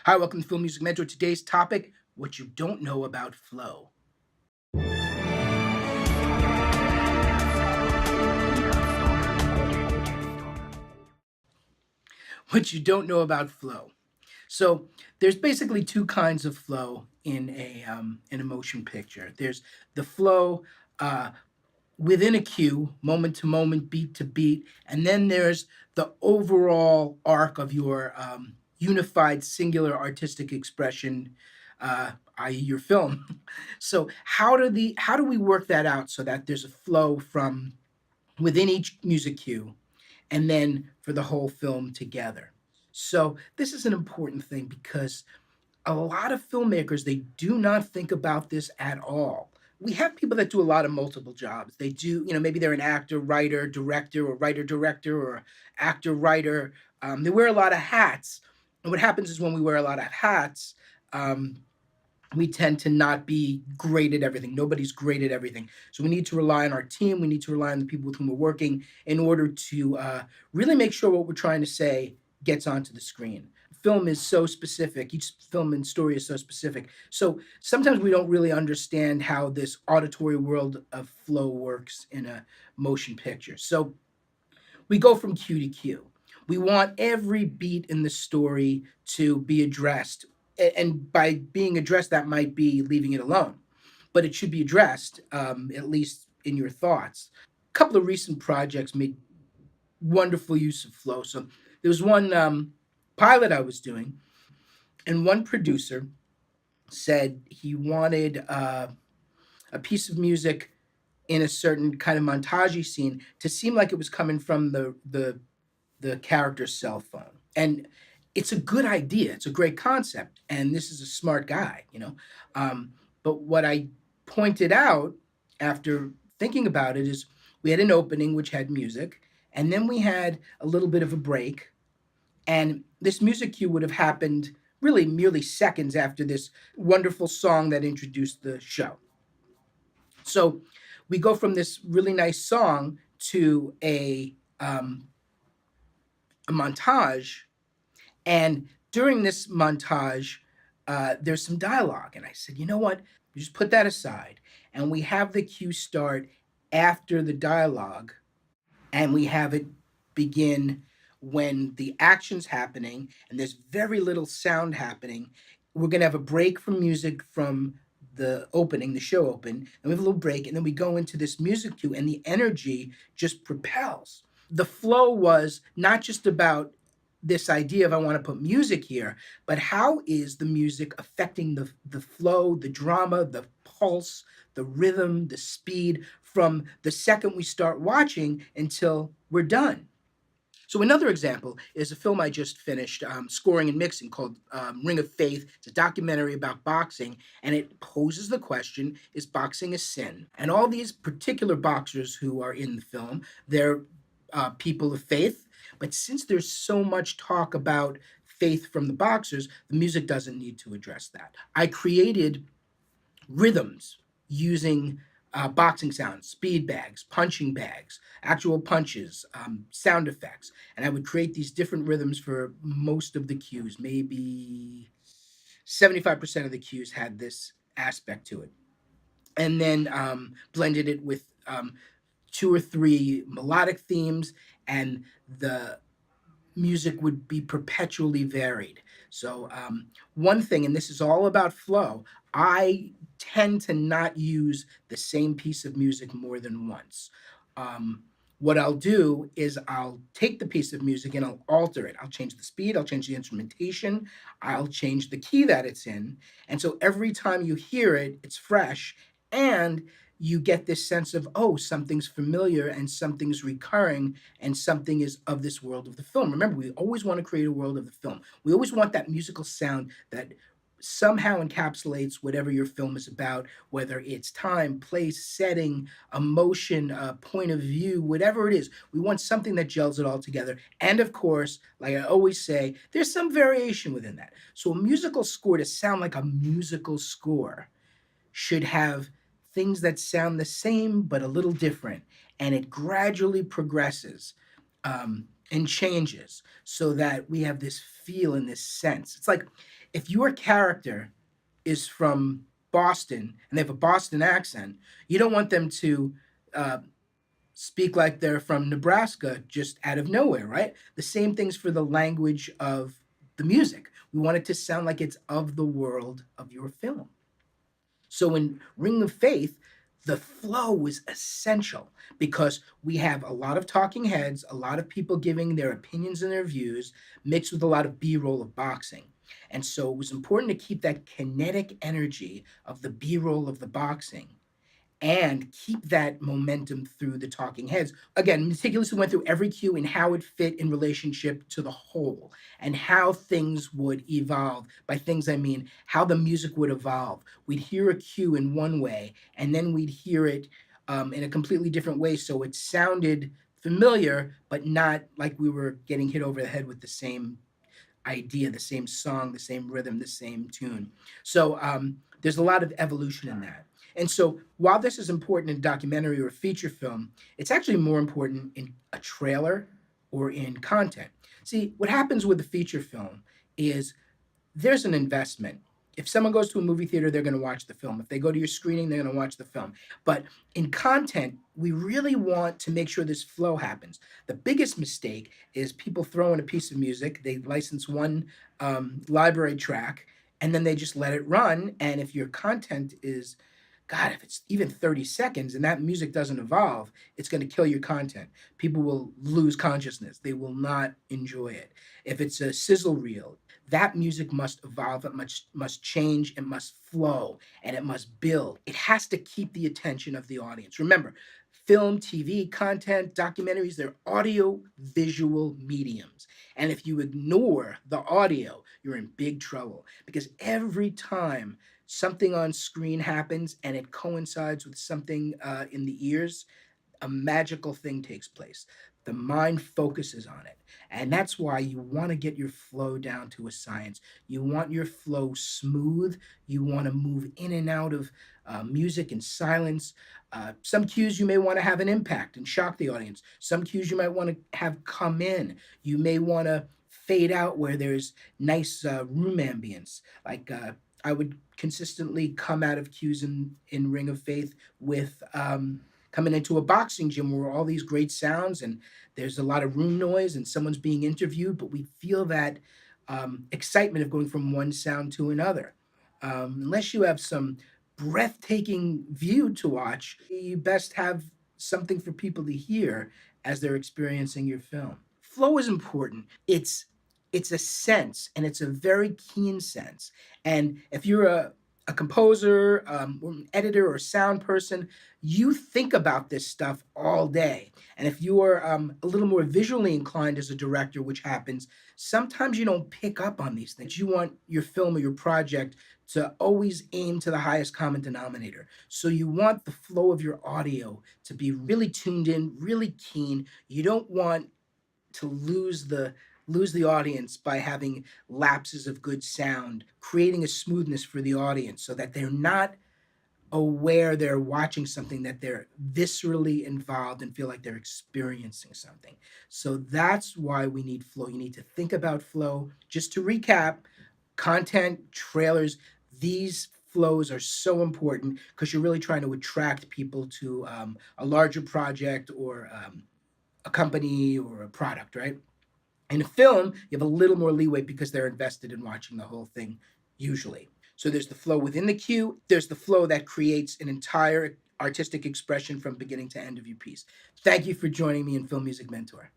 Hi, welcome to Film Music Mentor. Today's topic, what you don't know about flow. What you don't know about flow. So there's basically two kinds of flow in a motion picture. There's the flow uh, within a cue, moment to moment, beat to beat, and then there's the overall arc of your unified, singular artistic expression, i.e., your film. So how do we work that out so that there's a flow from within each music cue, and then for the whole film together? So this is an important thing because a lot of filmmakers, they do not think about this at all. We have people that do a lot of multiple jobs. They do, maybe they're an actor, writer, director, or writer, director, or actor, writer. They wear a lot of hats. And what happens is when we wear a lot of hats, um, we tend to not be great at everything. Nobody's great at everything. So we need to rely on our team. We need to rely on the people with whom we're working in order to really make sure what we're trying to say gets onto the screen. Film is so specific. Each film and story is so specific. So sometimes we don't really understand how this auditory world of flow works in a motion picture. So we go from cue to cue. We want every beat in the story to be addressed. And by being addressed, that might be leaving it alone, but it should be addressed, at least in your thoughts. A couple of recent projects made wonderful use of flow. So there was one pilot I was doing, and one producer said he wanted a piece of music in a certain kind of montagey scene to seem like it was coming from the character's cell phone. And it's a good idea. It's a great concept. And this is a smart guy. Um, but what I pointed out after thinking about it is we had an opening which had music, and then we had a little bit of a break. And this music cue would have happened really merely seconds after this wonderful song that introduced the show. So we go from this really nice song to a montage. And during this montage, there's some dialogue. And I said, you know what? You just put that aside. And we have the cue start after the dialogue, and we have it begin when the action's happening and there's very little sound happening. We're going to have a break from music from the opening, the show open, and we have a little break, and then we go into this music cue, and the energy just propels. The flow was not just about this idea of I want to put music here, but how is the music affecting the flow, the drama, the pulse, the rhythm, the speed from the second we start watching until we're done. So another example is a film I just finished, scoring and mixing, called Ring of Faith. It's a documentary about boxing, and it poses the question: is boxing a sin? And all these particular boxers who are in the film, they're people of faith. But since there's so much talk about faith from the boxers, the music doesn't need to address that. I created rhythms using boxing sounds, speed bags, punching bags, actual punches, sound effects. And I would create these different rhythms for most of the cues. Maybe 75% of the cues had this aspect to it. And then blended it with two or three melodic themes, and the music would be perpetually varied. So, one thing, and this is all about flow, I tend to not use the same piece of music more than once. What I'll do is I'll take the piece of music and I'll alter it. I'll change the speed, I'll change the instrumentation, I'll change the key that it's in. And so every time you hear it, it's fresh. And you get this sense of, oh, something's familiar and something's recurring and something is of this world of the film. Remember, we always want to create a world of the film. We always want that musical sound that somehow encapsulates whatever your film is about, whether it's time, place, setting, emotion, point of view, whatever it is. We want something that gels it all together. And of course, like I always say, there's some variation within that. So a musical score, to sound like a musical score, should have things that sound the same but a little different, and it gradually progresses. and changes so that we have this feel and this sense. It's like if your character is from Boston and they have a Boston accent, you don't want them to uh, speak like they're from Nebraska just out of nowhere, right? The same things for the language of the music. We want it to sound like it's of the world of your film. So in Ring of Faith, the flow was essential because we have a lot of talking heads, a lot of people giving their opinions and their views, mixed with a lot of B roll of boxing. And so it was important to keep that kinetic energy of the B roll of the boxing and keep that momentum through the talking heads. Again, meticulously went through every cue and how it fit in relationship to the whole and how things would evolve. By things, I mean how the music would evolve. We'd hear a cue in one way, and then we'd hear it in a completely different way. So it sounded familiar, but not like we were getting hit over the head with the same idea, the same song, the same rhythm, the same tune. So there's a lot of evolution in that. And so while this is important in documentary or feature film, it's actually more important in a trailer or in content. See, what happens with the feature film is there's an investment. If someone goes to a movie theater, they're going to watch the film. If they go to your screening, they're going to watch the film. But in content, we really want to make sure this flow happens. The biggest mistake is people throw in a piece of music, they license one library track, and then they just let it run. And if your content is, God, if it's even 30 seconds and that music doesn't evolve, it's going to kill your content. People will lose consciousness. They will not enjoy it. If it's a sizzle reel, that music must evolve, it must change, it must flow, and it must build. It has to keep the attention of the audience. Remember, film, TV, content, documentaries, they're audio visual mediums. And if you ignore the audio, you're in big trouble because every time something on screen happens and it coincides with something in the ears, a magical thing takes place. The mind focuses on it. And that's why you want to get your flow down to a science. You want your flow smooth. You want to move in and out of music and silence. Some cues you may want to have an impact and shock the audience. Some cues you might want to have come in. You may want to fade out where there's nice room ambience. Like I would consistently come out of cues in Ring of Faith with coming into a boxing gym where all these great sounds and there's a lot of room noise and someone's being interviewed, but we feel that excitement of going from one sound to another. Unless you have some breathtaking view to watch, you best have something for people to hear as they're experiencing your film. Flow is important. It's a sense, and it's a very keen sense. And if you're a composer, or an editor, or sound person, you think about this stuff all day. And if you are a little more visually inclined as a director, which happens, sometimes you don't pick up on these things. You want your film or your project to always aim to the highest common denominator. So you want the flow of your audio to be really tuned in, really keen. You don't want to lose the audience by having lapses of good sound, creating a smoothness for the audience so that they're not aware they're watching something, that they're viscerally involved and feel like they're experiencing something. So that's why we need flow. You need to think about flow. Just to recap, content, trailers, these flows are so important because you're really trying to attract people to a larger project or a company or a product, right? In a film, you have a little more leeway because they're invested in watching the whole thing, usually. So there's the flow within the cue, there's the flow that creates an entire artistic expression from beginning to end of your piece. Thank you for joining me in Film Music Mentor.